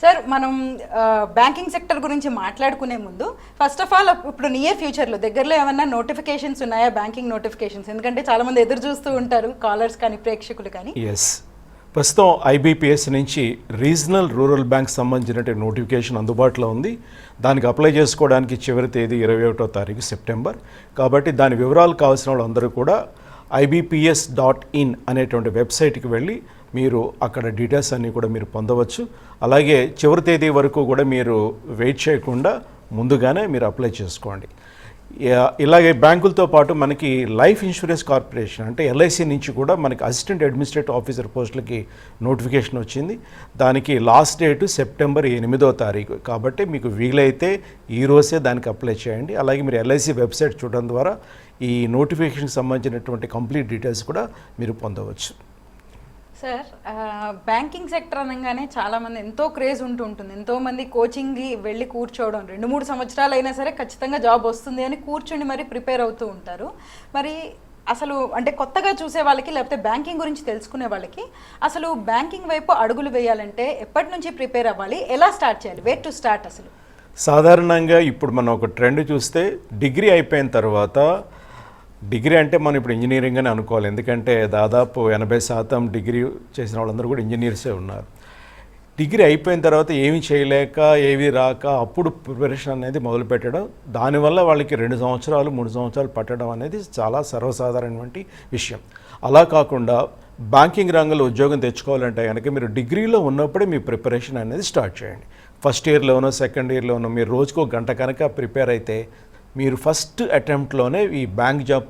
Sir మనం banking sector గురించి మాట్లాడుకునే ముందు ఫస్ట్ ఆఫ్ ఆల్ ఇప్పుడు నియర్ ఫ్యూచర్లో దగ్గరలో ఏమన్నా నోటిఫికేషన్స్ ఉన్నాయా, బ్యాంకింగ్ నోటిఫికేషన్స్? ఎందుకంటే చాలామంది ఎదురు చూస్తూ ఉంటారు, కాలర్స్ కానీ ప్రేక్షకులు కానీ. ఎస్, ప్రస్తుతం ఐబీపీఎస్ నుంచి రీజనల్ రూరల్ బ్యాంక్ సంబంధించిన నోటిఫికేషన్ అందుబాటులో ఉంది. దానికి అప్లై చేసుకోవడానికి చివరి తేదీ 21వ తారీఖు సెప్టెంబర్. కాబట్టి దాని వివరాలు కావాల్సిన వాళ్ళందరూ కూడా ibps.in అనేటువంటి వెబ్సైట్కి వెళ్ళి మీరు అక్కడ డీటెయిల్స్ అన్నీ కూడా మీరు పొందవచ్చు. అలాగే చివరి తేదీ వరకు కూడా మీరు వెయిట్ చేయకుండా ముందుగానే మీరు అప్లై చేసుకోండి. ఇలాగే బ్యాంకులతో పాటు మనకి లైఫ్ ఇన్సూరెన్స్ కార్పొరేషన్ అంటే ఎల్ఐసి నుంచి కూడా మనకి అసిస్టెంట్ అడ్మినిస్ట్రేటివ్ ఆఫీసర్ పోస్టులకి నోటిఫికేషన్ వచ్చింది. దానికి లాస్ట్ డేట్ సెప్టెంబర్ 8వ తారీఖు. కాబట్టి మీకు వీలైతే ఈరోజే దానికి అప్లై చేయండి. అలాగే మీరు ఎల్ఐసి వెబ్సైట్ చూడడం ద్వారా ఈ నోటిఫికేషన్కి సంబంధించినటువంటి కంప్లీట్ డీటెయిల్స్ కూడా మీరు పొందవచ్చు. సార్, బ్యాంకింగ్ సెక్టర్ అనగానే చాలామంది ఎంతో క్రేజ్ ఉంటుంది. ఎంతోమంది కోచింగ్కి వెళ్ళి కూర్చోవడం 2-3 సంవత్సరాలు అయినా సరే ఖచ్చితంగా జాబ్ వస్తుంది అని కూర్చుని మరి ప్రిపేర్ అవుతూ ఉంటారు. మరి అసలు అంటే కొత్తగా చూసే వాళ్ళకి లేకపోతే బ్యాంకింగ్ గురించి తెలుసుకునే వాళ్ళకి అసలు బ్యాంకింగ్ వైపు అడుగులు వేయాలంటే ఎప్పటి నుంచి ప్రిపేర్ అవ్వాలి, ఎలా స్టార్ట్ చేయాలి, వేర్ టు స్టార్ట్? అసలు సాధారణంగా ఇప్పుడు మనం ఒక ట్రెండ్ చూస్తే డిగ్రీ అయిపోయిన తర్వాత, డిగ్రీ అంటే మనం ఇప్పుడు ఇంజనీరింగ్ అని అనుకోవాలి. ఎందుకంటే దాదాపు 80% డిగ్రీ చేసిన వాళ్ళందరూ కూడా ఇంజనీర్సే ఉన్నారు. డిగ్రీ అయిపోయిన తర్వాత ఏమీ చేయలేక ఏవి రాక అప్పుడు ప్రిపరేషన్ అనేది మొదలుపెట్టడం, దానివల్ల వాళ్ళకి 2 సంవత్సరాలు 3 సంవత్సరాలు పట్టడం అనేది చాలా సర్వసాధారణమైన విషయం. అలా కాకుండా బ్యాంకింగ్ రంగంలో ఉద్యోగం తెచ్చుకోవాలంటే కనుక మీరు డిగ్రీలో ఉన్నప్పుడే మీ ప్రిపరేషన్ అనేది స్టార్ట్ చేయండి. ఫస్ట్ ఇయర్లోనో సెకండ్ ఇయర్లోనో మీరు రోజుకో గంట కనుక ప్రిపేర్ అయితే మీరు ఫస్ట్ అటెంప్ట్లోనే ఈ బ్యాంక్ జాబ్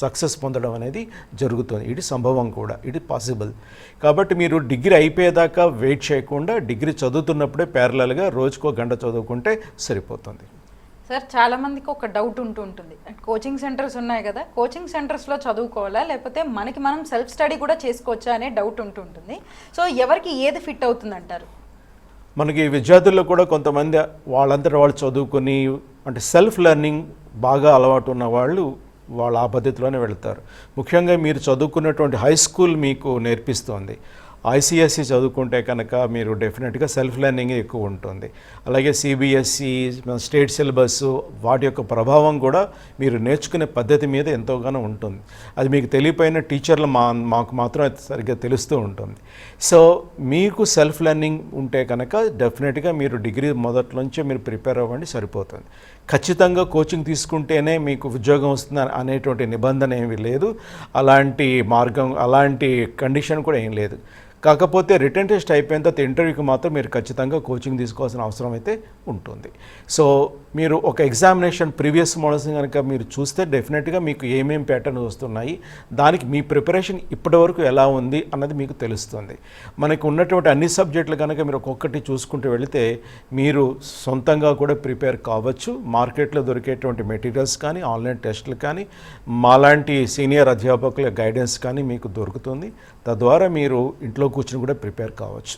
సక్సెస్ పొందడం అనేది జరుగుతుంది. ఇది సంభవం కూడా, ఇది పాసిబుల్. కాబట్టి మీరు డిగ్రీ అయిపోయేదాకా వెయిట్ చేయకుండా డిగ్రీ చదువుతున్నప్పుడే ప్యారలల్గా రోజుకో గంట చదువుకుంటే సరిపోతుంది. సార్, చాలామందికి ఒక డౌట్ ఉంటుంది. కోచింగ్ సెంటర్స్ ఉన్నాయి కదా, కోచింగ్ సెంటర్స్లో చదువుకోవాలా లేకపోతే మనకి మనం సెల్ఫ్ స్టడీ కూడా చేసుకోవచ్చా అనే డౌట్ ఉంటుంది. సో ఎవరికి ఏది ఫిట్ అవుతుంది అంటారు? మనకి విద్యార్థుల్లో కూడా కొంతమంది వాళ్ళంతటా వాళ్ళు చదువుకొని అంటే సెల్ఫ్ లెర్నింగ్ బాగా అలవాటు ఉన్న వాళ్ళు ఆ పద్ధతిలోనే వెళ్తారు. ముఖ్యంగా మీరు చదువుకున్నటువంటి హై స్కూల్ మీకు నేర్పిస్తోంది. ఐసిఎస్సి చదువుకుంటే కనుక మీరు డెఫినెట్గా సెల్ఫ్ లెర్నింగ్ ఎక్కువ ఉంటుంది. అలాగే సిబిఎస్ఈ, స్టేట్ సిలబస్, వాటి యొక్క ప్రభావం కూడా మీరు నేర్చుకునే పద్ధతి మీద ఎంతోగానో ఉంటుంది. అది మీకు తెలియపోయిన టీచర్లు మాకు మాత్రం సరిగ్గా తెలుస్తూ ఉంటుంది. సో మీకు సెల్ఫ్ లెర్నింగ్ ఉంటే కనుక డెఫినెట్గా మీరు డిగ్రీ మొదట్లోంచే మీరు ప్రిపేర్ అవ్వండి, సరిపోతుంది. ఖచ్చితంగా కోచింగ్ తీసుకుంటేనే మీకు ఉద్యోగం వస్తుంది అనేటువంటి నిబంధన ఏమీ లేదు. అలాంటి కండిషన్ కూడా ఏం లేదు. కాకపోతే రిటర్న్ టెస్ట్ అయిపోయిన తర్వాత ఇంటర్వ్యూకి మాత్రం మీరు ఖచ్చితంగా కోచింగ్ తీసుకోవాల్సిన అవసరం అయితే ఉంటుంది. సో మీరు ఒక ఎగ్జామినేషన్ ప్రీవియస్ మోడల్స్ కనుక మీరు చూస్తే డెఫినెట్గా మీకు ఏమేం ప్యాటర్న్స్ వస్తున్నాయి, దానికి మీ ప్రిపరేషన్ ఇప్పటివరకు ఎలా ఉంది అన్నది మీకు తెలుస్తుంది. మనకు ఉన్నటువంటి అన్ని సబ్జెక్టులు కనుక మీరు ఒక్కొక్కటి చూసుకుంటూ వెళితే మీరు సొంతంగా కూడా ప్రిపేర్ కావచ్చు. మార్కెట్లో దొరికేటువంటి మెటీరియల్స్ కానీ, ఆన్లైన్ టెస్టులు కానీ, మాలాంటి సీనియర్ అధ్యాపకుల గైడెన్స్ కానీ మీకు దొరుకుతుంది. తద్వారా మీరు ఇంట్లో కూర్చుని కూడా ప్రిపేర్ కావచ్చు.